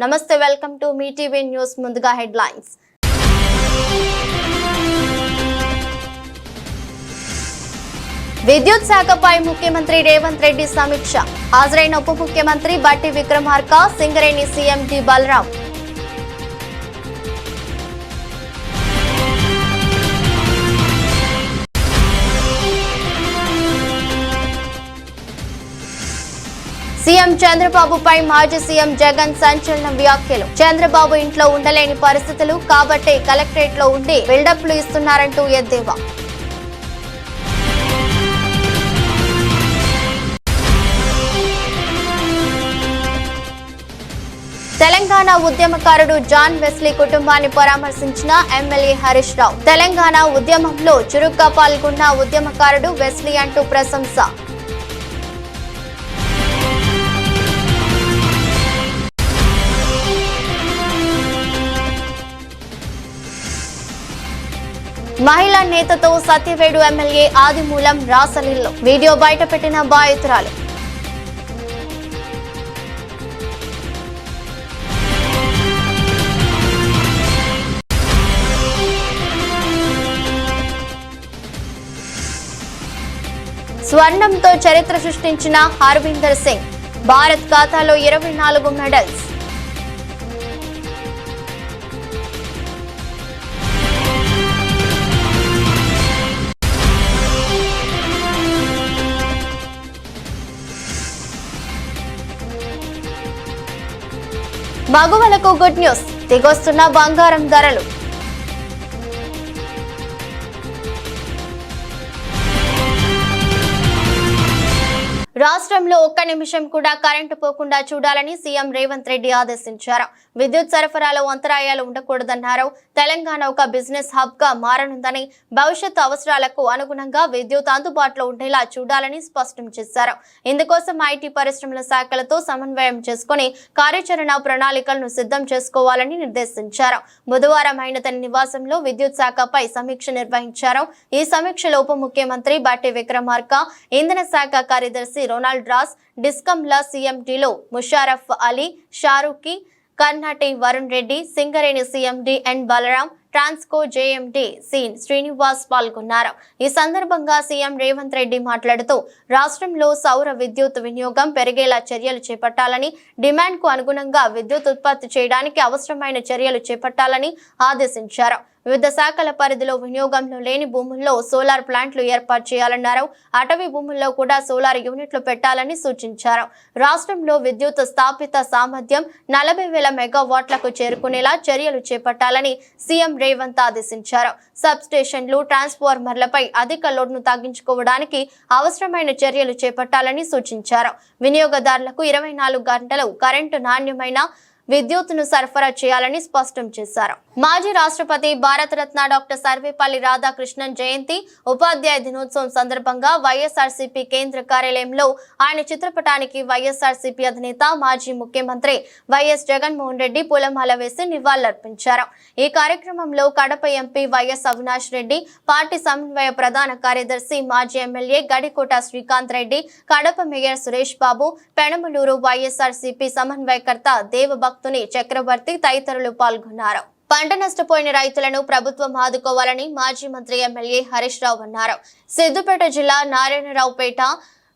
నమస్తే, welcome to me TV news. ముందుగా headlines. విద్యుత్ శాఖపై ముఖ్యమంత్రి రేవంత్ రెడ్డి సమీక్ష. హాజరైన ఉప ముఖ్యమంత్రి Bhatti Vikramarka, Singareni CM D Balaram. CM చంద్రబాబుపై మాజీ సీఎం జగన్ సంచలన వ్యాఖ్యలు. చంద్రబాబు ఇంట్లో ఉండలేని పరిస్థితులు కాబట్టే కలెక్టరేట్ లో ఉండి బిల్డప్లు ఇస్తున్నారంటూ ఎద్దేవా. తెలంగాణ ఉద్యమకారుడు జాన్ వెస్లీ కుటుంబాన్ని పరామర్శించిన ఎమ్మెల్యే హరీష్ రావు. తెలంగాణ ఉద్యమంలో చురుగ్గా పాల్గొన్న ఉద్యమకారుడు వెస్లీ అంటూ ప్రశంస. మహిళా నేతతో సత్యవేడు ఎమ్మెల్యే ఆదిమూలం రాసలీల్లో వీడియో బయటపెట్టిన బాధితురాలు. స్వర్ణంతో చరిత్ర సృష్టించిన హర్విందర్ సింగ్. భారత్ ఖాతాలో 24 మెడల్స్. మగువలకు గుడ్ న్యూస్. దిగొస్తున్న బంగారం ధరలు. రాష్ట్రంలో ఒక్క నిమిషం కూడా కరెంటు పోకుండా చూడాలని సీఎం రేవంత్ రెడ్డి ఆదేశించారు. విద్యుత్ సరఫరాలో అంతరాయాలు ఉండకూడదన్నారు. తెలంగాణ ఒక బిజినెస్ హబ్ గా మారనుందని, భవిష్యత్తు అవసరాలకు అనుగుణంగా విద్యుత్ అందుబాటులో ఉండేలా చూడాలని స్పష్టం చేశారు. ఇందుకోసం ఐటీ పరిశ్రమల శాఖలతో సమన్వయం చేసుకుని కార్యాచరణ ప్రణాళికలను సిద్ధం చేసుకోవాలని నిర్దేశించారు. బుధవారం ఆయన తన నివాసంలో విద్యుత్ శాఖపై సమీక్ష నిర్వహించారు. ఈ సమీక్షలో ఉప ముఖ్యమంత్రి బట్టి విక్రమార్క, ఇంధన శాఖ కార్యదర్శి రొనాల్డ్ రాస్, డిస్కంల సీఎండీలో Musharraf Ali, Sharukhi, Karnati Varun Reddy, Singareni CMD N Balaram, Transco JMD C Srinivas పాల్గొన్నారు. ఈ సందర్భంగా సీఎం రేవంత్ రెడ్డి మాట్లాడుతూ రాష్ట్రంలో సౌర విద్యుత్ వినియోగం పెరిగేలా చర్యలు చేపట్టాలని, డిమాండ్ కు అనుగుణంగా విద్యుత్ ఉత్పత్తి చేయడానికి అవసరమైన చర్యలు చేపట్టాలని ఆదేశించారు. వివిధ శాఖల పరిధిలో వినియోగంలో లేని భూముల్లో సోలార్ ప్లాంట్లు ఏర్పాటు చేయాలన్నారు. అటవీ భూముల్లో కూడా సోలార్ యూనిట్లు పెట్టాలని సూచించారు. రాష్ట్రంలో విద్యుత్ స్థాపిత సామర్థ్యం 40,000 మెగావాట్లకు చేరుకునేలా చర్యలు చేపట్టాలని సీఎం రేవంత్ ఆదేశించారు. సబ్ స్టేషన్లు, ట్రాన్స్ఫార్మర్లపై అధిక లోడ్ను తగ్గించుకోవడానికి అవసరమైన చర్యలు చేపట్టాలని సూచించారు. వినియోగదారులకు 24 గంటలు కరెంటు నాణ్యమైన విద్యుత్తును సరఫరా చేయాలని స్పష్టం చేశారు. మాజీ రాష్ట్రపతి భారతరత్న డాక్టర్ సర్వేపల్లి రాధాకృష్ణన్ జయంతి, ఉపాధ్యాయ దినోత్సవం సందర్భంగా వైఎస్ఆర్సీపీ కేంద్ర కార్యాలయంలో ఆయన చిత్రపటానికి వైఎస్ఆర్సీపీ అధినేత, మాజీ ముఖ్యమంత్రి వైఎస్ జగన్మోహన్ రెడ్డి పూలమాల వేసి నివాళులర్పించారు. ఈ కార్యక్రమంలో Kadapa MP YS Avinash Reddy, party సమన్వయ ప్రధాన కార్యదర్శి, మాజీ ఎమ్మెల్యే గడికోట శ్రీకాంత్ రెడ్డి, కడప మేయర్ సురేష్ బాబు, పెనమలూరు వైఎస్ఆర్సీపీ సమన్వయకర్త దేవభక్తుని చక్రవర్తి తదితరులు పాల్గొన్నారు. పంట నష్టపోయిన రైతులను ప్రభుత్వం ఆదుకోవాలని మాజీ మంత్రి ఎమ్మెల్యే హరీష్ రావు అన్నారు. సిద్దిపేట జిల్లా నారాయణరావుపేట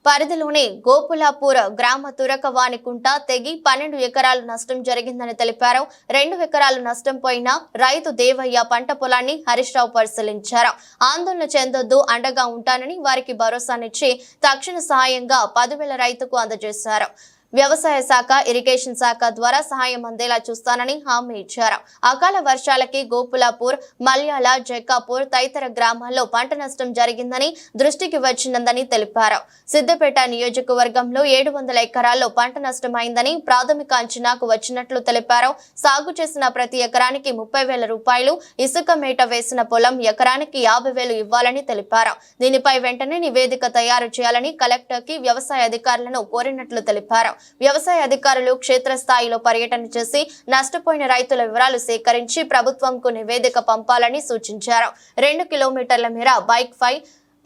పరిధిలోని గోపులాపూర్ గ్రామ తురకవాణికుంట తెగి 12 ఎకరాలు నష్టం జరిగిందని తెలిపారు. 2 ఎకరాలు నష్టం పోయిన రైతు దేవయ్య పంట పొలాన్ని హరీష్ రావు పరిశీలించారు. ఆందోళన చెందొద్దు, అండగా ఉంటానని వారికి భరోసానిచ్చి తక్షణ సహాయంగా 10,000 రైతుకు అందజేశారు. వ్యవసాయ శాఖ, ఇరిగేషన్ శాఖ ద్వారా సహాయం అందేలా చూస్తానని హామీ ఇచ్చారు. అకాల వర్షాలకి గోపులాపూర్, మల్యాల, జక్కాపూర్ తదితర గ్రామాల్లో పంట నష్టం జరిగిందని దృష్టికి వచ్చిందని తెలిపారు. సిద్దిపేట నియోజకవర్గంలో 700 ఎకరాల్లో పంట నష్టమైందని ప్రాథమిక అంచనాకు వచ్చినట్లు తెలిపారు. సాగు చేసిన ప్రతి ఎకరానికి 30,000 రూపాయలు, ఇసుక మేట వేసిన పొలం ఎకరానికి 50,000 ఇవ్వాలని తెలిపారు. దీనిపై వెంటనే నివేదిక తయారు చేయాలని కలెక్టర్ కి వ్యవసాయ అధికారులను కోరినట్లు తెలిపారు. వ్యవసాయ అధికారులు క్షేత్రస్థాయిలో పర్యటన చేసి నష్టపోయిన రైతుల వివరాలు సేకరించి ప్రభుత్వంకు నివేదిక పంపాలని సూచించారు. 2 కిలోమీటర్ల మేర బైక్ ఫై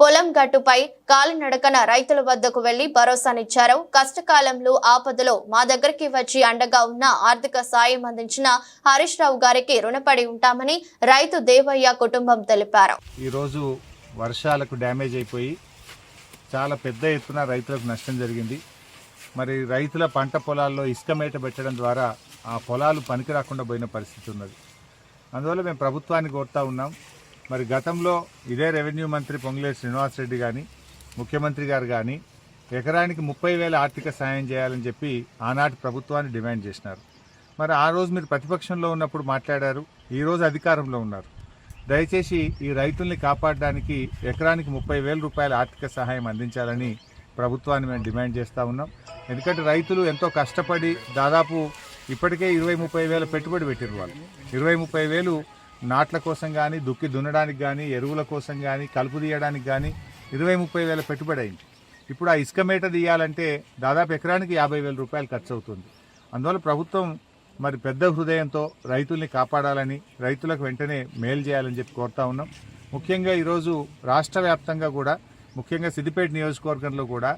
పొలం గట్టుపై కాలినడకన రైతుల వద్దకు వెళ్లి భరోసానిచ్చారు. కష్టకాలంలో ఆపదలో మా దగ్గరికి వచ్చి అండగా ఉన్న ఆర్థిక సాయం అందించిన హరీష్ రావు గారికి రుణపడి ఉంటామని రైతు దేవయ్య కుటుంబం తెలిపారు. ఈ రోజు వర్షాలకు డ్యామేజ్ అయిపోయి చాలా పెద్ద ఎత్తున రైతులకు నష్టం జరిగింది. మరి రైతుల పంట పొలాల్లో ఇసుక మేట పెట్టడం ద్వారా ఆ పొలాలు పనికి రాకుండా పోయిన పరిస్థితి ఉన్నది. అందువల్ల మేము ప్రభుత్వాన్ని కోరుతా ఉన్నాం. మరి గతంలో ఇదే రెవెన్యూ మంత్రి పొంగులేటి శ్రీనివాసరెడ్డి కానీ ముఖ్యమంత్రి గారు కానీ ఎకరానికి 30,000 ఆర్థిక సాయం చేయాలని చెప్పి ఆనాటి ప్రభుత్వాన్ని డిమాండ్ చేసినారు. మరి ఆ రోజు మీరు ప్రతిపక్షంలో ఉన్నప్పుడు మాట్లాడారు, ఈరోజు అధికారంలో ఉన్నారు. దయచేసి ఈ రైతుల్ని కాపాడడానికి ఎకరానికి 30,000 రూపాయల ఆర్థిక సహాయం అందించాలని ప్రభుత్వాన్ని మేము డిమాండ్ చేస్తూ ఉన్నాం. ఎందుకంటే రైతులు ఎంతో కష్టపడి దాదాపు ఇప్పటికే 20-30,000 పెట్టుబడి పెట్టారు. వాళ్ళు 20-30,000 నాట్ల కోసం కానీ, దుక్కి దున్నడానికి కానీ, ఎరువుల కోసం కానీ, కలుపు తీయడానికి కానీ 20-30,000 పెట్టుబడి అయింది. ఇప్పుడు ఆ ఇసుక మేట తీయాలంటే దాదాపు ఎకరానికి 50,000 రూపాయలు ఖర్చు అవుతుంది. అందువల్ల ప్రభుత్వం మరి పెద్ద హృదయంతో రైతుల్ని కాపాడాలని, రైతులకు వెంటనే మేలు చేయాలని చెప్పి కోరుతా ఉన్నాం. ముఖ్యంగా ఈరోజు రాష్ట్ర వ్యాప్తంగా కూడా, ముఖ్యంగా సిద్దిపేట నియోజకవర్గంలో కూడా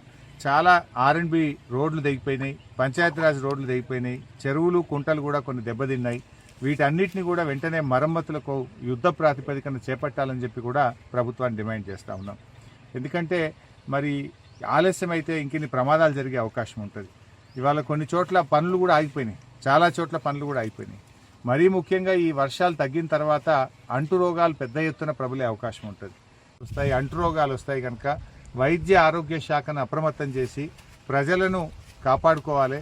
చాలా R&B రోడ్లు తెగిపోయినాయి, పంచాయతీరాజ్ రోడ్లు తెగిపోయినాయి, చెరువులు కుంటలు కూడా కొన్ని దెబ్బతిన్నాయి. వీటన్నిటిని కూడా వెంటనే మరమ్మతులకు యుద్ధ ప్రాతిపదికన చేపట్టాలని చెప్పి కూడా ప్రభుత్వాన్ని డిమాండ్ చేస్తూ ఉన్నాం. ఎందుకంటే మరి ఆలస్యం అయితే ఇంకిన్ని ప్రమాదాలు జరిగే అవకాశం ఉంటుంది. ఇవాళ కొన్ని చోట్ల పనులు కూడా ఆగిపోయినాయి, చాలా చోట్ల పనులు కూడా అయిపోయినాయి. మరీ ముఖ్యంగా ఈ వర్షాలు తగ్గిన తర్వాత అంటు రోగాలు పెద్ద ఎత్తున ప్రబలే అవకాశం ఉంటుంది. అంటు రోగాలు వస్తాయి కనుక వైద్య ఆరోగ్య శాఖను అప్రమత్తం చేసి ప్రజలను కాపాడుకోవాలి.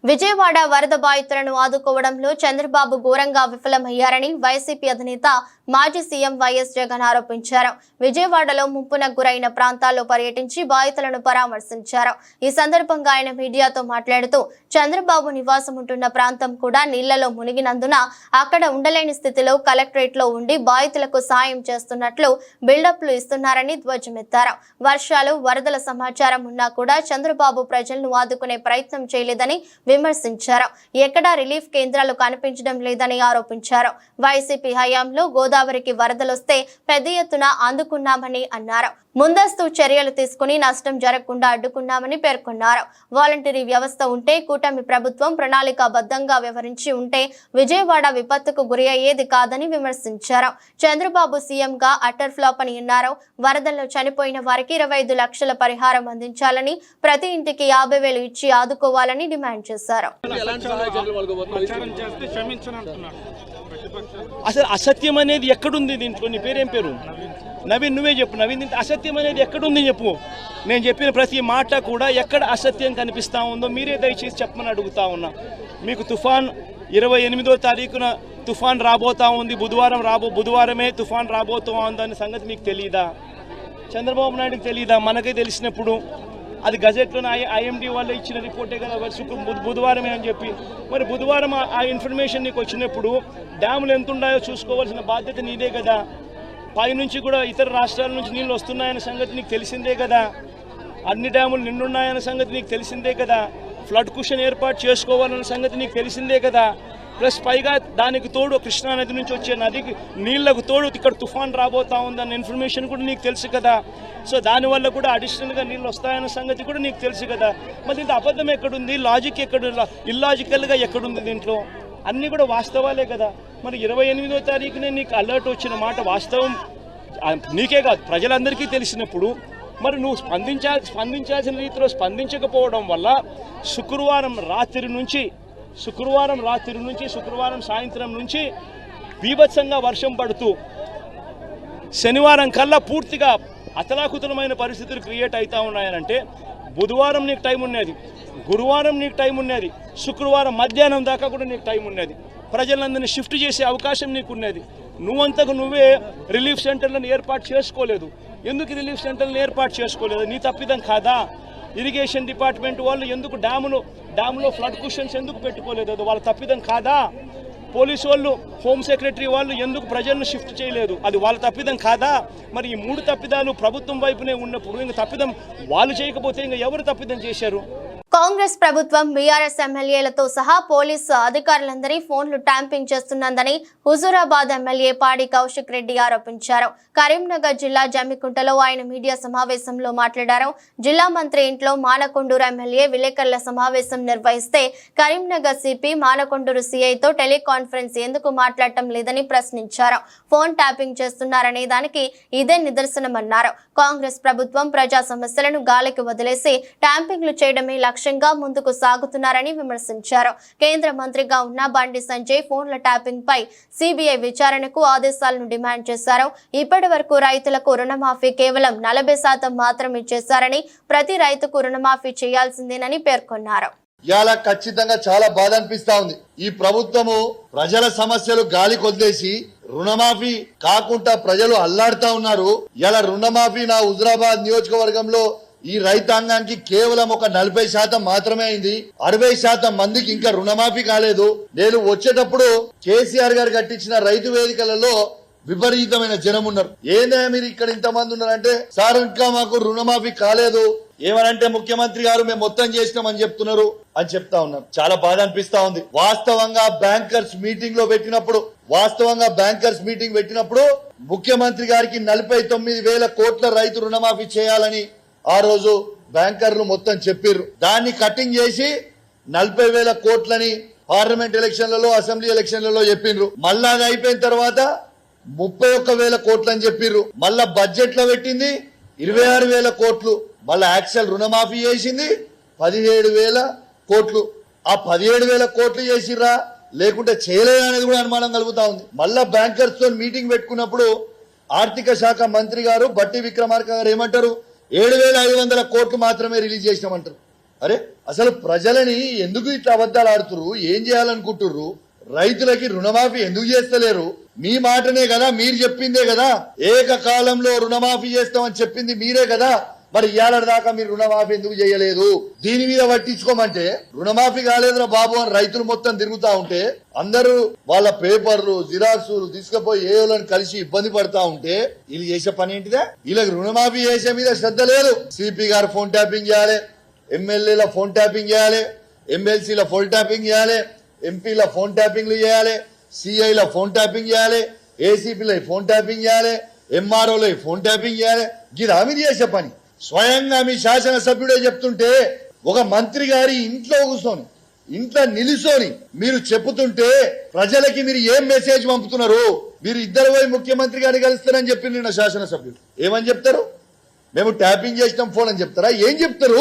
విజయవాడ వరద బాధితులను ఆదుకోవడంలో చంద్రబాబు ఘోరంగా విఫలమయ్యారని వైసీపీ అధినేత మాజీ సీఎం వైఎస్ జగన్ ఆరోపించారు. విజయవాడలో ముంపున గురైన ప్రాంతాల్లో పర్యటించి బాధితులను పరామర్శించారు. ఈ సందర్భంగా ఆయన మీడియాతో మాట్లాడుతూ చంద్రబాబు నివాసం ఉంటున్న ప్రాంతం కూడా నీళ్లలో మునిగినందున అక్కడ ఉండలేని స్థితిలో కలెక్టరేట్ లో ఉండి బాధితులకు సాయం చేస్తున్నట్లు బిల్డప్లు ఇస్తున్నారని ధ్వజమెత్తారు. వర్షాలు వరదల సమాచారం ఉన్నా కూడా చంద్రబాబు ప్రజలను ఆదుకునే ప్రయత్నం చేయలేదని విమర్శించారు. ఎక్కడా రిలీఫ్ కేంద్రాలు కనిపించడం లేదని ఆరోపించారు. వైసీపీ హయాంలో గోదావరికి వరదలొస్తే పెద్ద ఎత్తున అందుకున్నామని అన్నారు. ముందస్తు చర్యలు తీసుకుని నష్టం జరగకుండా అడ్డుకున్నామని పేర్కొన్నారు. వాలంటరీ వ్యవస్థ ఉంటే, కూటమి ప్రభుత్వం ప్రణాళికాబద్ధంగా వ్యవహరించి ఉంటే విజయవాడ విపత్తుకు గురి అయ్యేది కాదని విమర్శించారు. చంద్రబాబు సీఎంగా అటర్ ఫ్లాప్ అని అన్నారు. వరదల్లో చనిపోయిన వారికి 25 లక్షల పరిహారం అందించాలని, ప్రతి ఇంటికి 50,000 ఇచ్చి ఆదుకోవాలని డిమాండ్ చేశారు. అసలు అసత్యం అనేది ఎక్కడుంది దీంట్లో? నీ పేరేం పేరు? నవీన్, నువ్వే చెప్పు. నవీన్, అసత్యం అనేది ఎక్కడుంది చెప్పు. నేను చెప్పిన ప్రతి మాట కూడా ఎక్కడ అసత్యం కనిపిస్తూ ఉందో మీరే దయచేసి చెప్పమని అడుగుతా ఉన్నా. మీకు తుఫాన్ 28వ తారీఖున తుఫాన్ రాబోతా ఉంది, బుధవారమే తుఫాన్ రాబోతూ ఉందనే సంగతి మీకు తెలియదా? చంద్రబాబు నాయుడుకి తెలియదా? మనకే తెలిసినప్పుడు అది గజెట్లోనే ఐఎండీ వాళ్ళు ఇచ్చిన రిపోర్టే కదా బుధవారమే అని చెప్పి. మరి బుధవారం ఆ ఇన్ఫర్మేషన్ నీకు వచ్చినప్పుడు డ్యాములు ఎంత ఉన్నాయో చూసుకోవాల్సిన బాధ్యత నీదే కదా. పైనుంచి కూడా ఇతర రాష్ట్రాల నుంచి నీళ్ళు వస్తున్నాయన్న సంగతి నీకు తెలిసిందే కదా. అన్ని డ్యాములు నిండున్నాయన్న సంగతి నీకు తెలిసిందే కదా. ఫ్లడ్ కుషన్ ఏర్పాటు చేసుకోవాలన్న సంగతి నీకు తెలిసిందే కదా. ప్లస్ పైగా దానికి తోడు కృష్ణానది నుంచి వచ్చే నదికి నీళ్లకు తోడు ఇక్కడ తుఫాన్ రాబోతా ఉందన్న ఇన్ఫర్మేషన్ కూడా నీకు తెలుసు కదా. సో దానివల్ల కూడా అడిషనల్గా నీళ్ళు వస్తాయన్న సంగతి కూడా నీకు తెలుసు కదా. మరి దీంట్లో అబద్ధం ఎక్కడుంది? లాజిక్ ఎక్కడ? ఇల్లాజికల్గా ఎక్కడుంది దీంట్లో? అన్నీ కూడా వాస్తవాలే కదా. మరి 28వ తారీఖునే నీకు అలర్ట్ వచ్చిన మాట వాస్తవం నీకే కాదు ప్రజలందరికీ తెలిసినప్పుడు మరి నువ్వు స్పందించాల్సిన రీతిలో స్పందించకపోవడం వల్ల శుక్రవారం రాత్రి నుంచి శుక్రవారం సాయంత్రం నుంచి బీభత్సంగా వర్షం పడుతూ శనివారం కల్లా పూర్తిగా అతలాకుతలమైన పరిస్థితులు క్రియేట్ అవుతూ ఉన్నాయనంటే బుధవారం నీకు టైం ఉన్నది, గురువారం నీకు టైం ఉన్నది, శుక్రవారం మధ్యాహ్నం దాకా కూడా నీకు టైం ఉన్నది. ప్రజలందరినీ షిఫ్ట్ చేసే అవకాశం నీకున్నది. నువ్వంతకు నువ్వే రిలీఫ్ సెంటర్లను ఏర్పాటు చేసుకోలేదు. ఎందుకు రిలీఫ్ సెంటర్లను ఏర్పాటు చేసుకోలేదు? నీ తప్పిదం కాదా? ఇరిగేషన్ డిపార్ట్మెంట్ వాళ్ళు ఎందుకు డ్యాములో ఫ్లడ్ కుషన్స్ ఎందుకు పెట్టుకోలేదు? అది వాళ్ళ తప్పిదం కాదా? పోలీసు వాళ్ళు, హోమ్ సెక్రటరీ వాళ్ళు ఎందుకు ప్రజలను షిఫ్ట్ చేయలేదు? అది వాళ్ళ తప్పిదం కాదా? మరి ఈ 3 తప్పిదాలు ప్రభుత్వం వైపునే ఉన్నప్పుడు ఇంకా తప్పిదం వాళ్ళు చేయకపోతే ఇంకా ఎవరు తప్పిదం చేశారు? కాంగ్రెస్ ప్రభుత్వం బీఆర్ఎస్ ఎమ్మెల్యేలతో సహా పోలీసు అధికారులందరి ఫోన్లు ట్యాంపింగ్ చేస్తున్నదని హుజూరాబాద్ ఎమ్మెల్యే పాడి కౌశిక్ రెడ్డి ఆరోపించారు. కరీంనగర్ జిల్లా జమ్మికుంటలో ఆయన మీడియా సమావేశంలో మాట్లాడారు. జిల్లా మంత్రి ఇంట్లో మానకొండూరు ఎమ్మెల్యే విలేకరుల సమావేశం నిర్వహిస్తే కరీంనగర్ సిపి మానకొండూరు సిఐతో టెలికాన్ఫరెన్స్ ఎందుకు మాట్లాడటం లేదని ప్రశ్నించారు. ఫోన్ ట్యాపింగ్ చేస్తున్నారనే దానికి ఇదే నిదర్శనమన్నారు. కాంగ్రెస్ ప్రభుత్వం ప్రజా సమస్యలను గాలికి వదిలేసి ట్యాంపింగ్లు చేయడమే లక్ష్యంగా ముందుకు సాగుతున్నారని విమర్శించారు. కేంద్ర మంత్రిగా ఉన్న బండి సంజయ్ ఫోన్ల ట్యాపింగ్ పై సిబిఐ విచారణకు ఆదేశాలను డిమాండ్ చేశారు. ఇప్పటి వరకు రైతులకు రుణమాఫీ కేవలం 40% మాత్రమే చేశారని, ప్రతి రైతుకు రుణమాఫీ చేయాల్సిందేనని పేర్కొన్నారు. ఇవాళ ఖచ్చితంగా చాలా బాధ అనిపిస్తా ఉంది. ఈ ప్రభుత్వము ప్రజల సమస్యలు గాలి కొద్దేసి రుణమాఫీ కాకుండా ప్రజలు అల్లాడుతా ఉన్నారు. ఇలా రుణమాఫీ నా హుజూరాబాద్ నియోజకవర్గంలో ఈ రైతాంగానికి కేవలం ఒక 40% మాత్రమే అయింది. 60% మందికి ఇంకా రుణమాఫీ కాలేదు. నేను వచ్చేటప్పుడు కేసీఆర్ గారు కట్టించిన రైతు వేదికలలో విపరీతమైన జనం ఉన్నారు. ఏందే మీరు ఇక్కడ ఇంతమంది ఉన్నారంటే, సార్ ఇంకా మాకు రుణమాఫీ కాలేదు, ఏమనంటే ముఖ్యమంత్రి గారు మేము మొత్తం చేసినామని చెప్తున్నారు అని చెప్తా ఉన్నారు. చాలా బాధ అనిపిస్తా ఉంది. వాస్తవంగా బ్యాంకర్స్ మీటింగ్ పెట్టినప్పుడు ముఖ్యమంత్రి గారికి 49,000 కోట్ల రైతు రుణమాఫీ చేయాలని ఆ రోజు బ్యాంకర్లు మొత్తం చెప్పిర్రు. దాన్ని కటింగ్ చేసి 40,000 కోట్లని పార్లమెంట్ ఎలక్షన్లలో, అసెంబ్లీ ఎలక్షన్లలో చెప్పిండ్రు. మళ్ళా అది అయిపోయిన తర్వాత 31,000 కోట్లు అని చెప్పిర్రు. మళ్ళా బడ్జెట్ లో పెట్టింది 26,000 కోట్లు. మళ్ళా యాక్చువల్ రుణమాఫీ చేసింది 17,000 కోట్లు. ఆ 17,000 కోట్లు చేసిర్రా లేకుంటే చేయలేదా అనేది కూడా అనుమానం కలుగుతా ఉంది. మళ్ళా బ్యాంకర్స్ తో మీటింగ్ పెట్టుకున్నప్పుడు ఆర్థిక శాఖ మంత్రి గారు బట్టి విక్రమార్క గారు ఏమంటారు, 7,500 కోట్లు మాత్రమే రిలీజ్ చేసినామంటారు. అరే అసలు ప్రజలని ఎందుకు ఇట్లా అబద్ధాలు ఆడుతురు? ఏం చేయాలనుకుంటుర్రు? రైతులకి రుణమాఫీ ఎందుకు చేస్తలేరు? మీ మాటనే కదా, మీరు చెప్పిందే కదా, ఏకకాలంలో రుణమాఫీ చేస్తామని చెప్పింది మీరే కదా. మరి ఇవాళ దాకా మీరు రుణమాఫీ ఎందుకు చేయలేదు? దీని మీద పట్టించుకోమంటే రుణమాఫీ కాలేదురా బాబు అని రైతులు మొత్తం తిరుగుతా ఉంటే, అందరూ వాళ్ళ పేపర్లు జిరాక్సులు తీసుకుపోయి ఏఓలను కలిసి ఇబ్బంది పడతా ఉంటే వీళ్ళు చేసే పని ఏంటిదే? వీళ్ళకి రుణమాఫీ చేసే మీద శ్రద్ధ లేదు. సిపి గారు ఫోన్ ట్యాపింగ్ చేయాలి, ఎమ్మెల్యేల ఫోన్ ట్యాపింగ్ చేయాలి, ఎమ్మెల్సీల ఫోన్ ట్యాపింగ్ చేయాలి, ఎంపీల ఫోన్ ట్యాపింగ్లు చేయాలి, సిఐల ఫోన్ ట్యాపింగ్ చేయాలి, ఏసీపీల ఫోన్ ట్యాపింగ్ చేయాలి, ఎంఆర్ఓల ఫోన్ ట్యాపింగ్ చేయాలి. ఇది మీరు చేసే పని. స్వయంగా మీ శాసనసభ్యుడే చెప్తుంటే, ఒక మంత్రి గారి ఇంట్లో కూర్చొని, ఇంట్లో నిలుసోని మీరు చెప్పుతుంటే ప్రజలకి మీరు ఏం మెసేజ్ పంపుతున్నారు? మీరు ఇద్దరు పోయి ముఖ్యమంత్రి గారిని కలుస్తారని చెప్పి నిన్న శాసనసభ్యుడు ఏమని చెప్తారు? మేము ట్యాపింగ్ చేసినాం ఫోన్ అని చెప్తారా? ఏం చెప్తారు?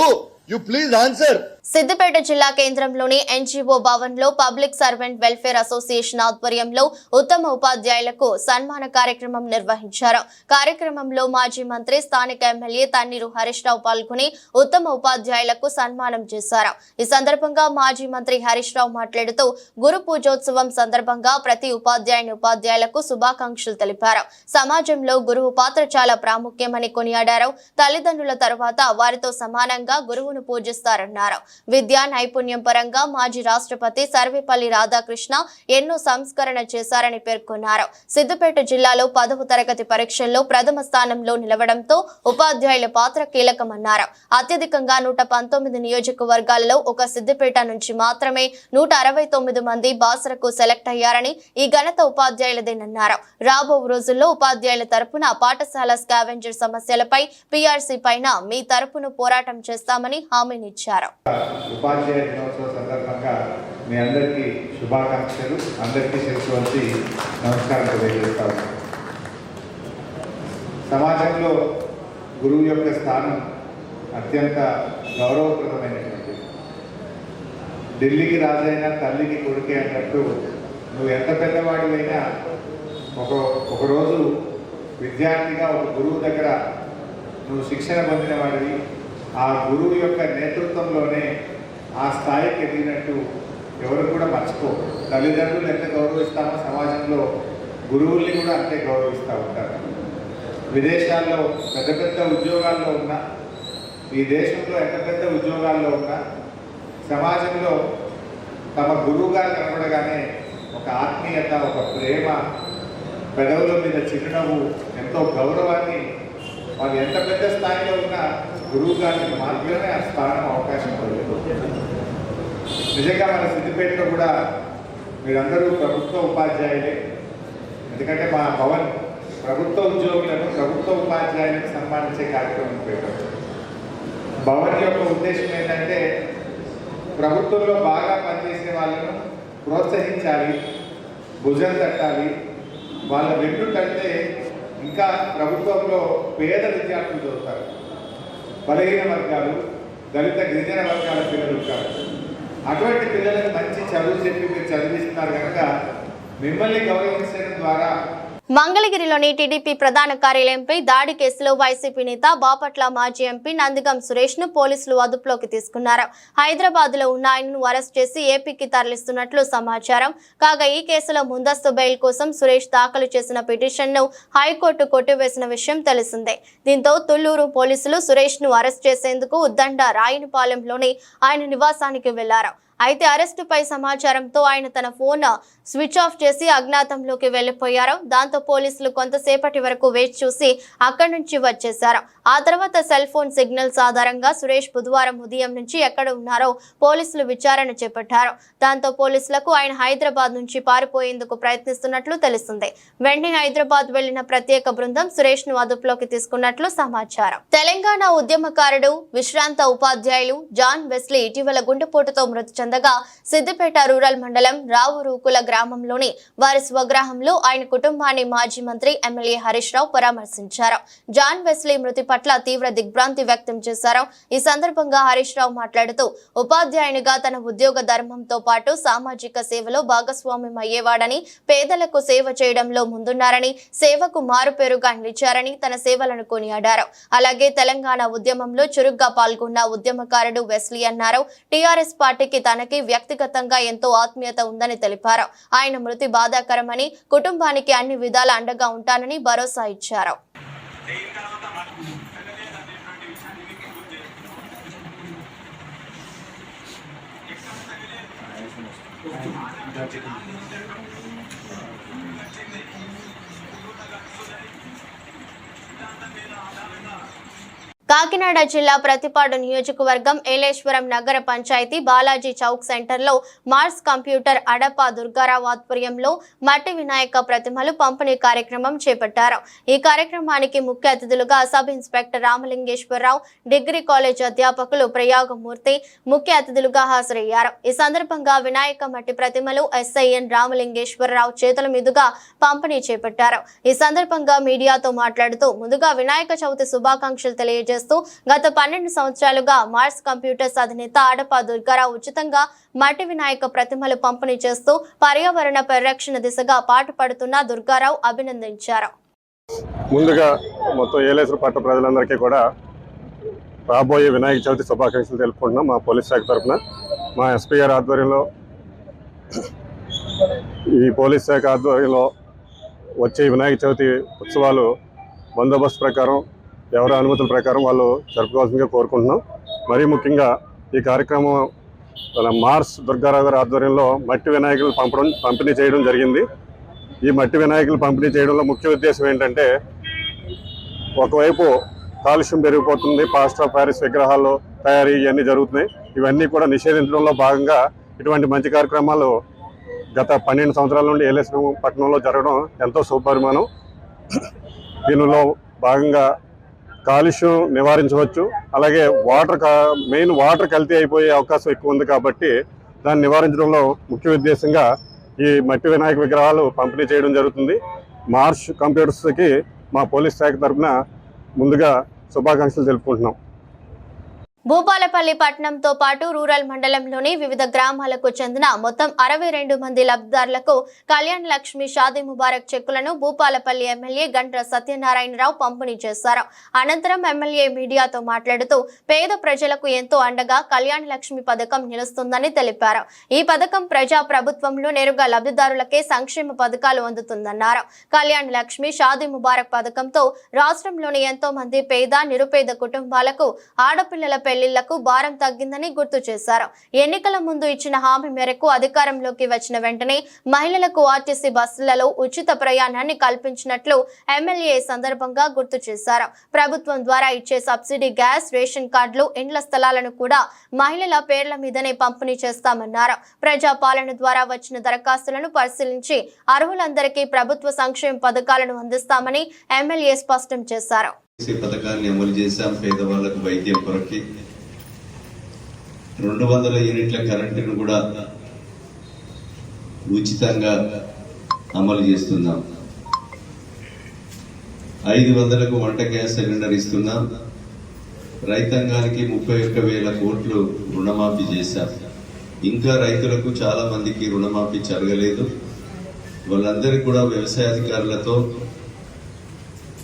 You please answer. సిద్దిపేట జిల్లా కేంద్రంలోని ఎన్జీఓ భవన్ లో పబ్లిక్ సర్వెంట్ వెల్ఫేర్ అసోసియేషన్ ఆధ్వర్యంలో ఉత్తమ ఉపాధ్యాయులకు సన్మాన కార్యక్రమం నిర్వహించారు. కార్యక్రమంలో మాజీ మంత్రి, స్థానిక ఎమ్మెల్యే తన్నీరు హరీష్ రావు పాల్గొని ఉత్తమ ఉపాధ్యాయులకు సన్మానం చేశారు. ఈ సందర్భంగా మాజీ మంత్రి హరీష్ రావు మాట్లాడుతూ, గురు పూజోత్సవం సందర్భంగా ప్రతి ఉపాధ్యాయులకు శుభాకాంక్షలు తెలిపారు. సమాజంలో గురువు పాత్ర చాలా ప్రాముఖ్యమని కొనియాడారు. తల్లిదండ్రుల తరువాత వారితో సమానంగా గురువును పూజిస్తారన్నారు. విద్యా నైపుణ్యం పరంగా మాజీ రాష్ట్రపతి సర్వేపల్లి రాధాకృష్ణ ఎన్నో సంస్కరణ చేశారని పేర్కొన్నారు. సిద్దిపేట జిల్లాలో 10వ తరగతి పరీక్షల్లో ప్రథమ స్థానంలో నిలవడంతో ఉపాధ్యాయుల పాత్ర కీలకమన్నారు. అత్యధికంగా 119 నియోజకవర్గాలలో ఒక సిద్దిపేట నుంచి మాత్రమే 169 మంది బాసరకు సెలెక్ట్ అయ్యారని, ఈ ఘనత ఉపాధ్యాయులదేనన్నారు. రాబో రోజుల్లో ఉపాధ్యాయుల తరపున పాఠశాల స్కావెంజర్ సమస్యలపై పీఆర్సీ పైన మీ తరపున పోరాటం చేస్తామని హామీనిచ్చారు. ఉపాధ్యాయ దినోత్సవ సందర్భంగా మీ అందరికీ శుభాకాంక్షలు. అందరికీ చేసి నమస్కారం తెలియజేస్తాను. సమాజంలో గురువు యొక్క స్థానం అత్యంత గౌరవప్రదమైనటువంటిది. ఢిల్లీకి రాజైనా తల్లికి కొడుకే అన్నట్టు, నువ్వు ఎంత పెద్దవాడివైనా ఒకరోజు విద్యార్థిగా ఒక గురువు దగ్గర నువ్వు శిక్షణ పొందిన వాడివి. ఆ గురువు యొక్క నేతృత్వంలోనే ఆ స్థాయికి ఎదిగినట్టు ఎవరు కూడా మర్చిపో. తల్లిదండ్రులు ఎంత గౌరవిస్తామో సమాజంలో గురువుల్ని కూడా అంతే గౌరవిస్తూ ఉంటారు. విదేశాల్లో పెద్ద పెద్ద ఉద్యోగాల్లో ఉన్నా, ఈ దేశంలో ఎంత పెద్ద ఉద్యోగాల్లో ఉన్నా, సమాజంలో తమ గురువుగా కనబడగానే ఒక ఆత్మీయత, ఒక ప్రేమ, పెదవుల మీద చిరునవ్వు, ఎంతో గౌరవాన్ని, వాళ్ళు ఎంత పెద్ద స్థాయిలో ఉన్నా గురువు గారికి మాత్రమే ఆ స్థానం అవకాశం కలగదు. నిజంగా మన సిద్దిపేటలో కూడా మీరందరూ ప్రభుత్వ ఉపాధ్యాయులే. ఎందుకంటే మా భవన్ ప్రభుత్వ ఉద్యోగులను, ప్రభుత్వ ఉపాధ్యాయులను సన్మానించే కార్యక్రమం పెట్టారు. భవన్ యొక్క ఉద్దేశం ఏంటంటే ప్రభుత్వంలో బాగా పనిచేసే వాళ్ళను ప్రోత్సహించాలి, భుజం తట్టాలి. వాళ్ళ వెన్ను తట్టే ఇంకా ప్రభుత్వంలో పేద విద్యార్థులు చదువుతారు, బలహీన వర్గాలు, దళిత గిరిజన వర్గాల పిల్లలు ఉంటారు. అటువంటి పిల్లలకు మంచి చదువు చెప్పి మీరు చదివిస్తున్నారు కనుక మిమ్మల్ని గౌరవించడం ద్వారా. మంగళగిరిలోని టీడీపీ ప్రధాన కార్యాలయంపై దాడి కేసులో వైసీపీ నేత బాపట్ల మాజీ ఎంపీ నందిగం సురేష్ ను పోలీసులు అదుపులోకి తీసుకున్నారు. హైదరాబాద్ లో ఉన్న ఆయనను అరెస్ట్ చేసి ఏపీకి తరలిస్తున్నట్లు సమాచారం. కాగా ఈ కేసులో ముందస్తు బెయిల్ కోసం సురేష్ దాఖలు చేసిన పిటిషన్ ను హైకోర్టు కొట్టివేసిన విషయం తెలిసిందే. దీంతో తుళ్లూరు పోలీసులు సురేష్ ను అరెస్ట్ చేసేందుకు ఉద్దండ రాయనిపాలెంలోని ఆయన నివాసానికి వెళ్లారు. అయితే అరెస్టుపై సమాచారంతో ఆయన తన ఫోన్ స్విచ్ ఆఫ్ చేసి అజ్ఞాతంలోకి వెళ్లిపోయారు. దాంతో పోలీసులు కొంతసేపటి వరకు వేచి చూసి అక్కడి నుంచి వచ్చేశారు. ఆ తర్వాత సెల్ ఫోన్ సిగ్నల్స్ ఆధారంగా సురేష్ బుధవారం ఉదయం నుంచి ఎక్కడ ఉన్నారో పోలీసులు విచారణ చేపట్టారు. దాంతో పోలీసులకు ఆయన హైదరాబాద్ నుంచి పారిపోయేందుకు ప్రయత్నిస్తున్నట్లు తెలిసింది. వెంటనే హైదరాబాద్ వెళ్లిన ప్రత్యేక బృందం సురేష్ ను అదుపులోకి తీసుకున్నట్లు సమాచారం. తెలంగాణ ఉద్యమకారుడు, విశ్రాంత ఉపాధ్యాయులు జాన్ వెస్లీ ఇటీవల గుండెపోటుతో మృతి చెందగా సిద్దిపేట రూరల్ మండలం రావురూకుల గ్రామంలోని వారి స్వగ్రామంలో ఆయన కుటుంబాన్ని మాజీ మంత్రి ఎమ్మెల్యే హరీష్ రావు పరామర్శించారు. జాన్ వెస్లీ మృతి పట్ల తీవ్ర దిగ్భ్రాంతి వ్యక్తం చేశారు. ఈ సందర్భంగా హరీష్ రావు మాట్లాడుతూ ఉపాధ్యాయునిగా తన ఉద్యోగ ధర్మంతో పాటు సామాజిక సేవలో భాగస్వామ్యం అయ్యేవాడని, పేదలకు సేవ చేయడంలో ముందున్నారని, సేవకు మారుపేరుగా నిలిచారని తన సేవలను కొనియాడారు. అలాగే తెలంగాణ ఉద్యమంలో చురుగ్గా పాల్గొన్న ఉద్యమకారుడు వెస్లీ అన్నారు. టీఆర్ఎస్ పార్టీకి తనకి వ్యక్తిగతంగా ఎంతో ఆత్మీయత ఉందని తెలిపారు. ఆయన మృతి బాధాకరమని, కుటుంబానికి అన్ని విధాల అండగా ఉంటానని భరోసా ఇచ్చారు. కాకినాడ జిల్లా ప్రతిపాడు నియోజకవర్గం ఏలేశ్వరం నగర పంచాయతీ బాలాజీ చౌక్ సెంటర్లో మార్స్ కంప్యూటర్ అడప దుర్గారావు ఆధ్వర్యంలో మట్టి వినాయక ప్రతిమలు పంపిణీ కార్యక్రమం చేపట్టారు. ఈ కార్యక్రమానికి ముఖ్య అతిథులుగా sub inspector Ramalingeswararao, degree college అధ్యాపకులు ప్రయాగమూర్తి ముఖ్య అతిథులుగా హాజరయ్యారు. ఈ సందర్భంగా వినాయక మట్టి ప్రతిమలు ఎస్ఐఎన్ రామలింగేశ్వరరావు చేతుల మీదుగా పంపిణీ చేపట్టారు. ఈ సందర్భంగా మీడియాతో మాట్లాడుతూ ముందుగా వినాయక చవితి శుభాకాంక్షలు తెలియజేశారు. గత 12 సంవత్సరాలుగా మార్స్ కంప్యూటర్స్ అధినేత అడప దుర్గారావు ఉచితంగా మట్టి వినాయక ప్రతిమలు పంపిణీ చేస్తూ పర్యావరణ పరిరక్షణ దిశగా పాటుపడుతున్న దుర్గారావు అభినందించారు. ముందుగా మొత్తం ఏలేశ్వరం పట్ల ప్రజలందరికీ కూడా రాబోయే వినాయక చవితి శుభాకాంక్షలు తెలుపుకుంటున్నాం. మా పోలీస్ శాఖ తరఫున మా ఎస్పీ గారి ఆధ్వర్యంలో, ఈ పోలీస్ శాఖ ఆధ్వర్యంలో వచ్చే వినాయక చవితి ఉత్సవాలు బందోబస్తు ప్రకారం, ఎవరి అనుమతుల ప్రకారం వాళ్ళు జరుపుకోవాల్సిందిగా కోరుకుంటున్నాం. మరీ ముఖ్యంగా ఈ కార్యక్రమం మార్స్ దుర్గారావు గారి ఆధ్వర్యంలో మట్టి వినాయకులు పంపిణీ చేయడం జరిగింది. ఈ మట్టి వినాయకులు పంపిణీ చేయడంలో ముఖ్య ఉద్దేశం ఏంటంటే, ఒకవైపు కాలుష్యం పెరిగిపోతుంది, ప్లాస్టర్ ఆఫ్ ప్యారిస్ విగ్రహాలు తయారీ ఇవన్నీ జరుగుతున్నాయి. ఇవన్నీ కూడా నిషేధించడంలో భాగంగా ఇటువంటి మంచి కార్యక్రమాలు గత 12 సంవత్సరాల నుండి ఏలేశ్వరం పట్టణంలో జరగడం ఎంతో శుభపరిమాణం. దీనిలో భాగంగా కాలుష్యం నివారించవచ్చు. అలాగే మెయిన్ వాటర్ కల్తీ అయిపోయే అవకాశం ఎక్కువ ఉంది కాబట్టి దాన్ని నివారించడంలో ముఖ్య ఉద్దేశంగా ఈ మట్టి వినాయక విగ్రహాలు పంపిణీ చేయడం జరుగుతుంది. మార్స్ కంప్యూటర్స్కి మా పోలీస్ శాఖ తరఫున ముందుగా శుభాకాంక్షలు తెలుపుకుంటున్నాం. భూపాలపల్లి పట్టణంతో పాటు రూరల్ మండలంలోని వివిధ గ్రామాలకు చెందిన మొత్తం 62 మంది లబ్ధిదారులకు కళ్యాణ్ లక్ష్మి షాదీ ముబారక్ చెక్కులను భూపాలపల్లి ఎమ్మెల్యే గంట్ర సత్యనారాయణరావు పంపిణీ చేశారు. అనంతరం ఎమ్మెల్యే మీడియాతో మాట్లాడుతూ పేద ప్రజలకు ఎంతో అండగా కళ్యాణ్ లక్ష్మి పథకం నిలుస్తుందని తెలిపారు. ఈ పథకం ప్రజా ప్రభుత్వంలో నేరుగా లబ్ధిదారులకే సంక్షేమ పథకాలు అందుతుందన్నారు. కళ్యాణ్ లక్ష్మి షాదీ ముబారక్ పథకంతో రాష్ట్రంలోని ఎంతో మంది పేద, నిరుపేద కుటుంబాలకు ఆడపిల్లల పెళ్లిళ్లకు భారం తగ్గిందని గుర్తు చేశారు. ఎన్నికల ముందు ఇచ్చిన హామీ మేరకు అధికారంలోకి వచ్చిన వెంటనే మహిళలకు ఆర్టీసీ బస్సులలో ఉచిత ప్రయాణాన్ని కల్పించినట్లు ఎమ్మెల్యే సందర్భంగా గుర్తు చేశారు. ప్రభుత్వం ద్వారా ఇచ్చే సబ్సిడీ గ్యాస్, రేషన్ కార్డులు, ఇండ్ల స్థలాలను కూడా మహిళల పేర్ల మీదనే పంపిణీ చేస్తామన్నారు. ప్రజాపాలన ద్వారా వచ్చిన దరఖాస్తులను పరిశీలించి అర్హులందరికీ ప్రభుత్వ సంక్షేమ పథకాలను అందిస్తామని ఎమ్మెల్యే స్పష్టం చేశారు. పథకాన్ని అమలు చేశాం. పేదవాళ్లకు వైద్యం కొరకి 200 యూనిట్ల కరెంటును కూడా ఉచితంగా అమలు చేస్తున్నాం. 500కు వంట గ్యాస్ సిలిండర్ ఇస్తున్నాం. రైతాంగానికి 31,000 కోట్లు రుణమాఫీ చేశాం. ఇంకా రైతులకు చాలా మందికి రుణమాఫీ జరగలేదు. వాళ్ళందరికీ కూడా వ్యవసాయ అధికారులతో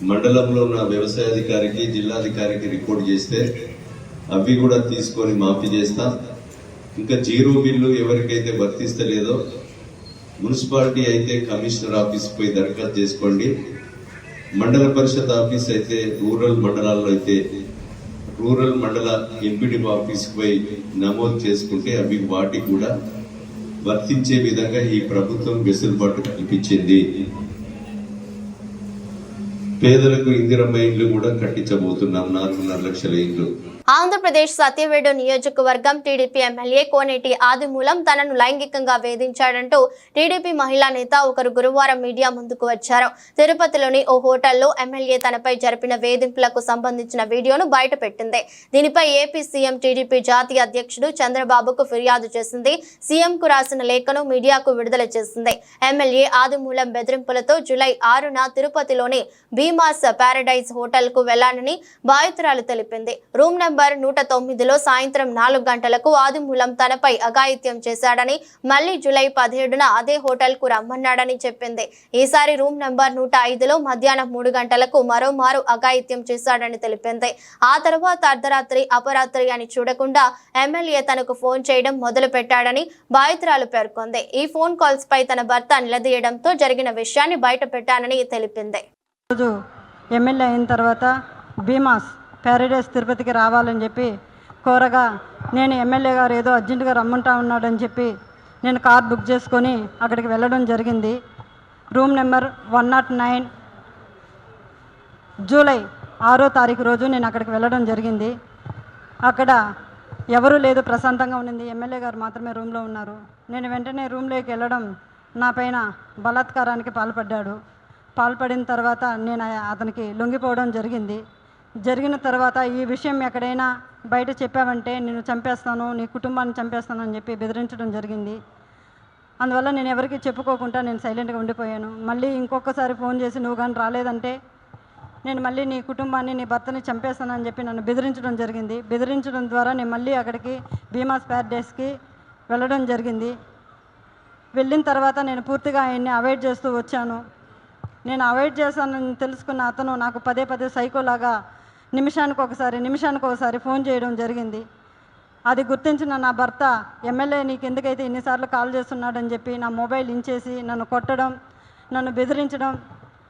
మండలంలో ఉన్న వ్యవసాయ అధికారికి, జిల్లాధికారికి రిపోర్ట్ చేస్తే అవి కూడా తీసుకొని మాఫీ చేస్తాం. ఇంకా జీరో బిల్లు ఎవరికైతే వర్తిస్తలేదో మున్సిపాలిటీ అయితే కమిషనర్ ఆఫీస్ పోయి దరఖాస్తు చేసుకోండి. మండల పరిషత్ ఆఫీస్ అయితే రూరల్ మండలాల్లో అయితే రూరల్ మండల ఎంపీడీఓ ఆఫీస్కి పోయి నమోదు చేసుకుంటే అవి వాటికి కూడా వర్తించే విధంగా ఈ ప్రభుత్వం వెసులుబాటు కల్పించింది. పేదలకు ఇందిరమ్మ ఇండ్లు కూడా కట్టించబోతున్నాం. 4.5 లక్షల ఇండ్లు. ఆంధ్రప్రదేశ్ సత్యవేడు నియోజకవర్గం టీడీపీ ఎమ్మెల్యే కోనేటి ఆదిమూలం తనను లైంగికంగా వేధించాడంటూ టీడీపీ మహిళా నేత ఒకరు గురువారం మీడియా ముందుకు వచ్చారు. తిరుపతిలోని ఓ హోటల్లో ఎమ్మెల్యే తనపై జరిపిన వేధింపులకు సంబంధించిన వీడియోను బయటపెట్టింది. దీనిపై ఏపీ సీఎం టీడీపీ జాతీయ అధ్యక్షుడు చంద్రబాబుకు ఫిర్యాదు చేసింది. సీఎంకు రాసిన లేఖను మీడియాకు విడుదల చేసింది. ఎమ్మెల్యే ఆదిమూలం బెదిరింపులతో జూలై 6న తిరుపతిలోని భీమాస్ ప్యారడైజ్ హోటల్ కు వెళ్లానని బాధితురాలు తెలిపింది. రూమ్ నెంబర్ 109లో సాయంత్రం 4 గంటలకు ఆదిమూలం తనపై అఘాయిత్యం చేశాడని, మళ్లీ జూలై 17న అదే హోటల్ కు రమ్మన్నాడని చెప్పింది. ఈసారి రూమ్ నెంబర్ 105లో మధ్యాహ్నం 3 గంటలకు మరోమారు అఘాయిత్యం చేశాడని తెలిపింది. ఆ తర్వాత అర్ధరాత్రి, అపరాత్రి అని చూడకుండా ఎమ్మెల్యే తనకు ఫోన్ చేయడం మొదలు పెట్టాడని బాధితురాలు పేర్కొంది. ఈ ఫోన్ కాల్స్ పై తన భర్త నిలదీయడంతో జరిగిన విషయాన్ని బయట పెట్టానని తెలిపింది. ఎమ్మెల్యే అయిన తర్వాత భీమాస్ ప్యారడైస్ తిరుపతికి రావాలని చెప్పి కోరగా, నేను ఎమ్మెల్యే గారు ఏదో అర్జెంటుగా రమ్మంటా ఉన్నాడని చెప్పి నేను కార్ బుక్ చేసుకొని అక్కడికి వెళ్ళడం జరిగింది. రూమ్ నెంబర్ 109 జూలై 6వ తారీఖు రోజు నేను అక్కడికి వెళ్ళడం జరిగింది. అక్కడ ఎవరూ లేదు, ప్రశాంతంగా ఉన్నింది. ఎమ్మెల్యే గారు మాత్రమే రూమ్లో ఉన్నారు. నేను వెంటనే రూమ్లోకి వెళ్ళడం నా పైన బలాత్కారానికి పాల్పడిన తర్వాత నేను అతనికి లొంగిపోవడం జరిగింది. జరిగిన తర్వాత ఈ విషయం ఎక్కడైనా బయట చెప్పావంటే నేను చంపేస్తాను, నీ కుటుంబాన్ని చంపేస్తాను అని చెప్పి బెదిరించడం జరిగింది. అందువల్ల నేను ఎవరికి చెప్పుకోకుండా నేను సైలెంట్గా ఉండిపోయాను. మళ్ళీ ఇంకొకసారి ఫోన్ చేసి నువ్వు కానీ రాలేదంటే నేను మళ్ళీ నీ కుటుంబాన్ని, నీ భర్తని చంపేస్తానని చెప్పి నన్ను బెదిరించడం జరిగింది. బెదిరించడం ద్వారా నేను మళ్ళీ అక్కడికి భీమాస్ ప్యారడైస్కి వెళ్ళడం జరిగింది. వెళ్ళిన తర్వాత నేను పూర్తిగా ఆయన్ని అవాయిడ్ చేస్తూ వచ్చాను. నేను అవాయిడ్ చేశానని తెలుసుకున్న అతను నాకు పదే సైకోలాగా నిమిషానికి ఒకసారి ఫోన్ చేయడం జరిగింది. అది గుర్తించిన నా భర్త, ఎమ్మెల్యే నీకు ఎందుకైతే ఇన్నిసార్లు కాల్ చేస్తున్నాడని చెప్పి నా మొబైల్ ఇంచేసి నన్ను కొట్టడం, నన్ను బెదిరించడం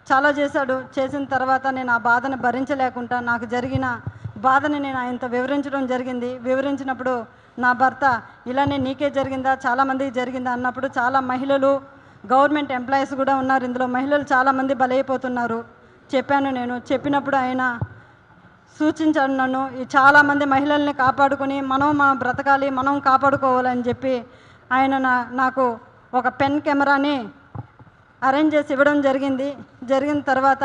చాలా చేశాడు. చేసిన తర్వాత నేను ఆ బాధను భరించలేకుండా నాకు జరిగిన బాధని నేను ఆయనతో వివరించడం జరిగింది. వివరించినప్పుడు నా భర్త, ఇలానే నీకే జరిగిందా, చాలామందికి జరిగిందా అన్నప్పుడు, చాలా మహిళలు, గవర్నమెంట్ ఎంప్లాయీస్ కూడా ఉన్నారు ఇందులో, మహిళలు చాలామంది బలైపోతున్నారు చెప్పాను. నేను చెప్పినప్పుడు ఆయన సూచించాడు నన్ను, ఈ చాలామంది మహిళల్ని కాపాడుకొని మనం బ్రతకాలి, మనం కాపాడుకోవాలని చెప్పి ఆయన నాకు ఒక పెన్ కెమెరాని అరేంజ్ చేసి ఇవ్వడం జరిగింది. జరిగిన తర్వాత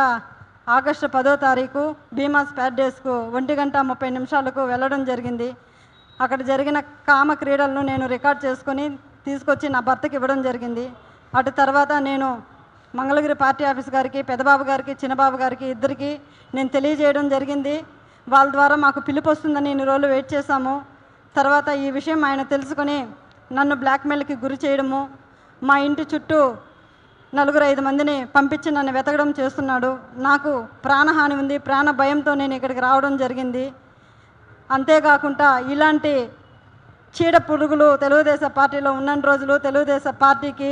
ఆగస్టు 10వ తారీఖు భీమాస్ ప్యారడైస్కు 1:30 వెళ్ళడం జరిగింది. అక్కడ జరిగిన కామ క్రీడలను నేను రికార్డ్ చేసుకొని తీసుకొచ్చి నా భర్తకి ఇవ్వడం జరిగింది. అటు తర్వాత నేను మంగళగిరి పార్టీ ఆఫీస్ గారికి, పెద్దబాబు గారికి, చిన్నబాబు గారికి ఇద్దరికి నేను తెలియజేయడం జరిగింది. వాళ్ళ ద్వారా మాకు పిలుపు వస్తుందని ఇన్ని రోజులు వెయిట్ చేశాము. తర్వాత ఈ విషయం ఆయన తెలుసుకొని నన్ను బ్లాక్మెయిల్కి గురి చేయడము, మా ఇంటి చుట్టూ 4-5 మందిని పంపించి నన్ను వెతకడం చేస్తున్నాడు. నాకు ప్రాణహాని ఉంది, ప్రాణ భయంతో నేను ఇక్కడికి రావడం జరిగింది. అంతేకాకుండా ఇలాంటి చీడ పురుగులు తెలుగుదేశం పార్టీలో ఉన్న రోజులు తెలుగుదేశం పార్టీకి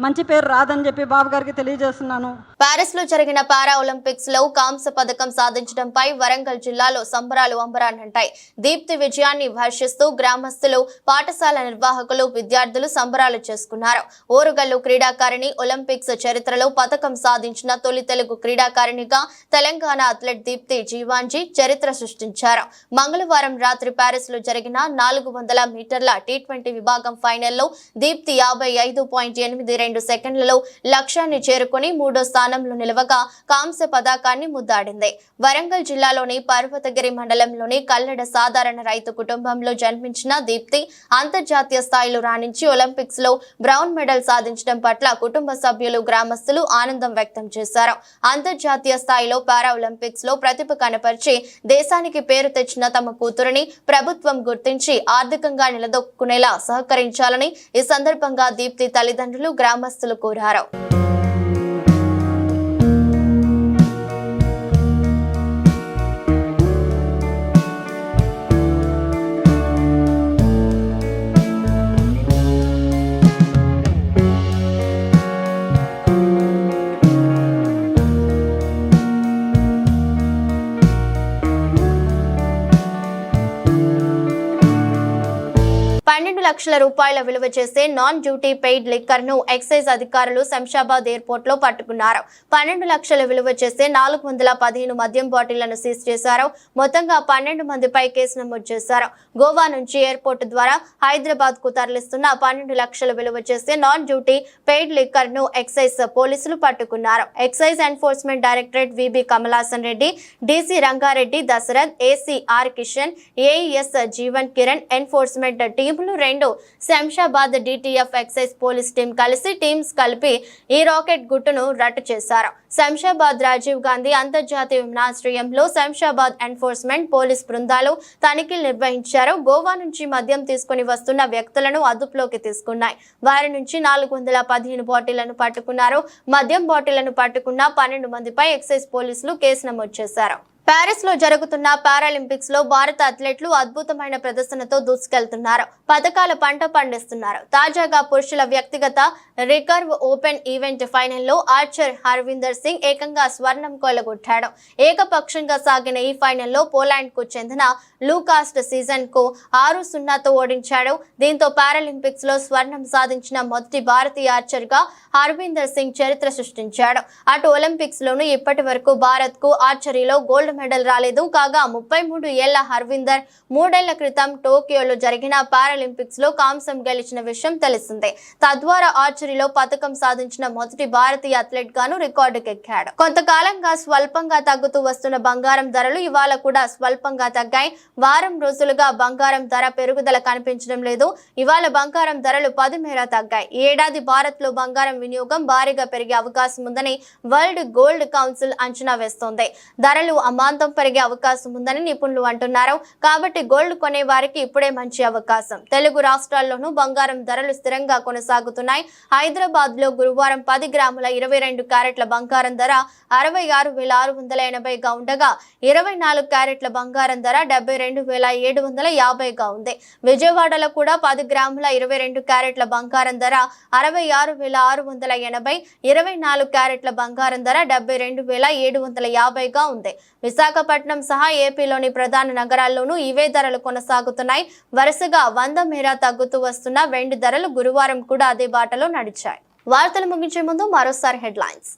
మంచి పేరు రాదని చెప్పి బాబు గారికి తెలియజేస్తున్నాను. పారిస్ లో జరిగిన పారా ఒలింపిక్స్ లో కాంస్య పథకం సాధించడంపై వరంగల్ జిల్లాలో సంబరాలు అంబరాన్నంటాయి. దీప్తి విజయాన్ని హర్షిస్తూ గ్రామస్తులు, పాఠశాల నిర్వాహకులు, విద్యార్థులు సంబరాలు చేసుకున్నారు. ఓరుగల్లు క్రీడాకారిణి ఒలింపిక్స్ చరిత్రలో పథకం సాధించిన తొలి తెలుగు క్రీడాకారిణిగా తెలంగాణ అథ్లెట్ దీప్తి జీవాంజీ చరిత్ర సృష్టించారు. మంగళవారం రాత్రి పారిస్ లో జరిగిన 400 మీటర్ల T20 విభాగం ఫైనల్లో దీప్తి 55.82 సెకండ్లలో లక్ష్యాన్ని చేరుకుని 3వ స్థానంలో నిలవగా కాంస్య పతాకాన్ని ముద్దాడింది. వరంగల్ జిల్లాలోని పర్వతగిరి మండలంలోని కల్లెడ సాధారణ రైతు కుటుంబంలో జన్మించిన దీప్తి అంతర్జాతీయ స్థాయిలో రాణించి ఒలింపిక్స్ లో బ్రౌన్ మెడల్ సాధించడం పట్ల కుటుంబ సభ్యులు, గ్రామస్తులు ఆనందం వ్యక్తం చేశారు. అంతర్జాతీయ స్థాయిలో పారా ఒలింపిక్స్ లో ప్రతిభ కనపరిచి దేశానికి పేరు తెచ్చిన తమ కూతురిని ప్రభుత్వం గుర్తించి ఆర్థికంగా నిలదొక్కునేలా సహకరించాలని ఈ సందర్భంగా దీప్తి తల్లిదండ్రులు, గ్రామస్తులు కోరారు. $12 లక్షల విలువ చేసే నాన్ డ్యూటీ పెయిడ్ లిక్కర్ ను ఎక్సైజ్ అధికారులు శంషాబాద్ ఎయిర్పోర్ట్ లో పట్టుకున్నారు. 12 లక్షల విలువ చేసే 415 మద్యం బాటిళ్లను సీజ్ చేశారు. మొత్తంగా 12 మందిపై కేసు నమోదు చేశారు. గోవా నుంచి ఎయిర్పోర్ట్ ద్వారా హైదరాబాద్ కు తరలిస్తున్న 12 లక్షల విలువ చేసే నాన్ డ్యూటీ పెయిడ్ లిక్కర్ ను ఎక్సైజ్ పోలీసులు పట్టుకున్నారు. Excise enforcement directorate VB Kamalasan Reddy, DC Rangareddy Dasharath, AC R Kishan, AES Jeevan Kiran enforcement టీములు 2 Shamshabad DTF excise police team కలిపి ఈ రాకెట్ గుట్టును రట్టు చేశారు. శంషాబాద్ రాజీవ్ గాంధీ అంతర్జాతీయ విమానాశ్రయంలో శంషాబాద్ ఎన్ఫోర్స్మెంట్ పోలీస్ బృందాలు తనిఖీలు నిర్వహించారు. గోవా నుంచి మద్యం తీసుకుని వస్తున్న వ్యక్తులను అదుపులోకి తీసుకున్నాయి. వారి నుంచి 415 బాటిళ్లను పట్టుకున్నారు. మద్యం బాటిళ్లను పట్టుకున్న 12 మందిపై ఎక్సైజ్ పోలీసులు కేసు నమోదు చేశారు. పారిస్ లో జరుగుతున్న పారాలింపిక్స్ లో భారత అథ్లెట్లు అద్భుతమైన ప్రదర్శనతో దూసుకెళ్తున్నారు. పథకాల పంట పండిస్తున్నారు. తాజాగా పురుషుల వ్యక్తిగత రికర్వ్ ఓపెన్ ఈవెంట్ ఫైనల్లో ఆర్చర్ హర్విందర్ సింగ్ ఏకంగా స్వర్ణం కొల్లగొట్టాడు. ఏకపక్షంగా సాగిన ఈ ఫైనల్లో పోలాండ్ కు చెందిన లూకాస్ట్ సీజన్ కు 6-0తో ఓడించాడు. దీంతో పారాలింపిక్స్ లో స్వర్ణం సాధించిన మొదటి భారతీయ ఆర్చర్ గా హర్విందర్ సింగ్ చరిత్ర సృష్టించాడు. అటు ఒలింపిక్స్ లోను ఇప్పటి వరకు భారత్ కు ఆర్చరీలో గోల్డ్ మెడల్ రాలేదు. కాగా 33 ఏళ్ల హర్విందర్ 3 ఏళ్ల క్రితం టోక్యోలో జరిగిన పారాలింపిక్స్ లో కాంస్యం గెలిచిన విషయం తెలిసిందే. తద్వారా ఆర్చరీలో పథకం సాధించిన మొదటి భారతీయ అథ్లెట్ గాను రికార్డుకెక్కాడు. కొంతకాలంగా స్వల్పంగా తగ్గుతూ వస్తున్న బంగారం ధరలు ఇవాళ కూడా స్వల్పంగా తగ్గాయి. వారం రోజులుగా బంగారం ధర పెరుగుదల కనిపించడం లేదు. ఇవాళ బంగారం ధరలు 10 మేర తగ్గాయి. ఈ ఏడాది భారత్ లో బంగారం వినియోగం భారీగా పెరిగే అవకాశం ఉందని వరల్డ్ గోల్డ్ కౌన్సిల్ అంచనా వేస్తోంది. ధరలు అమాంతం పెరిగే అవకాశం ఉందని నిపుణులు అంటున్నారు. కాబట్టి గోల్డ్ కొనే వారికి ఇప్పుడే మంచి అవకాశం. తెలుగు రాష్ట్రాల్లోనూ బంగారం ధరలు స్థిరంగా కొనసాగుతున్నాయి. హైదరాబాద్ లో గురువారం 10 గ్రాముల 22 క్యారెట్ల బంగారం ధర 66,680గా ఉండగా 24 క్యారెట్ల బంగారం ధర 72,750గా ఉంది. విజయవాడలో కూడా 10 గ్రాముల 22 క్యారెట్ల బంగారం ధర 66,680, 24 క్యారెట్ల బంగారం ధర 72,750గా ఉంది. విశాఖపట్నం సహా ఏపీలోని ప్రధాన నగరాల్లోనూ ఇవే ధరలు కొనసాగుతున్నాయి. వరుసగా 100 మేర తగ్గుతూ వస్తున్న వెండి ధరలు గురువారం కూడా అదే బాటలో నడిచాయి. వార్తలు ముగించే ముందు మరోసారి హెడ్లైన్స్.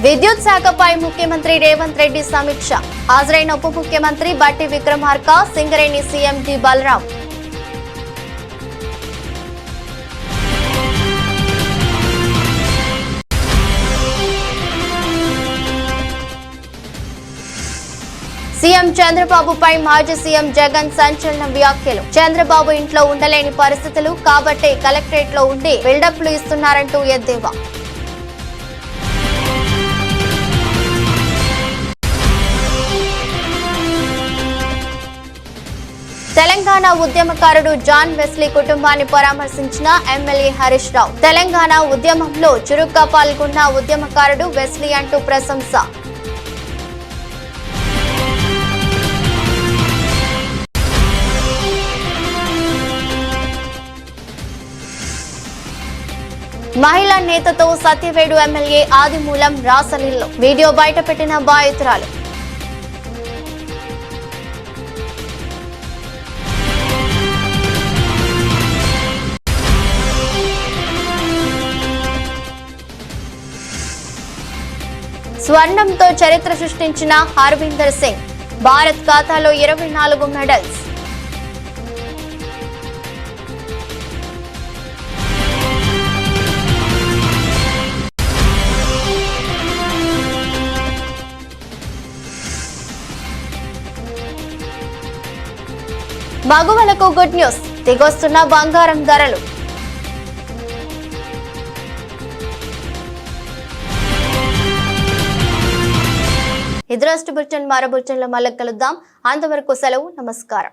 విద్యుత్ శాఖపై ముఖ్యమంత్రి రేవంత్ రెడ్డి సమీక్ష. హాజరైన ఉప ముఖ్యమంత్రి Bhatti Vikramarka, Singareni CM D Balaram. CM చంద్రబాబుపై మాజీ సీఎం జగన్ సంచలన వ్యాఖ్యలు. చంద్రబాబు ఇంట్లో ఉండలేని పరిస్థితులు కాబట్టే కలెక్టరేట్ లో ఉండి బిల్డప్లు ఇస్తున్నారంటూ ఎద్దేవా. తెలంగాణ ఉద్యమకారుడు జాన్ వెస్లీ కుటుంబాన్ని పరామర్శించిన ఎమ్మెల్యే హరీష్ రావు. తెలంగాణ ఉద్యమంలో చురుగ్గా పాల్గొన్న ఉద్యమకారుడు వెస్లీ అంటూ ప్రశంస. మహిళా నేతతో సత్యవేడు ఎమ్మెల్యే ఆదిమూలం రాసలీల్లో వీడియో బయటపెట్టిన బాధితురాలు. స్వర్ణంతో చరిత్ర సృష్టించిన హర్విందర్ సింగ్, భారత్ ఖాతాలో 24 మెడల్స్. మగువలకు గుడ్ న్యూస్, దిగొస్తున్న బంగారం ధరలు. ఇది రాష్ట్ర బులెటిన్. మరో బులెటిన్లో మళ్ళీ కలుద్దాం. అంతవరకు సెలవు. నమస్కారం.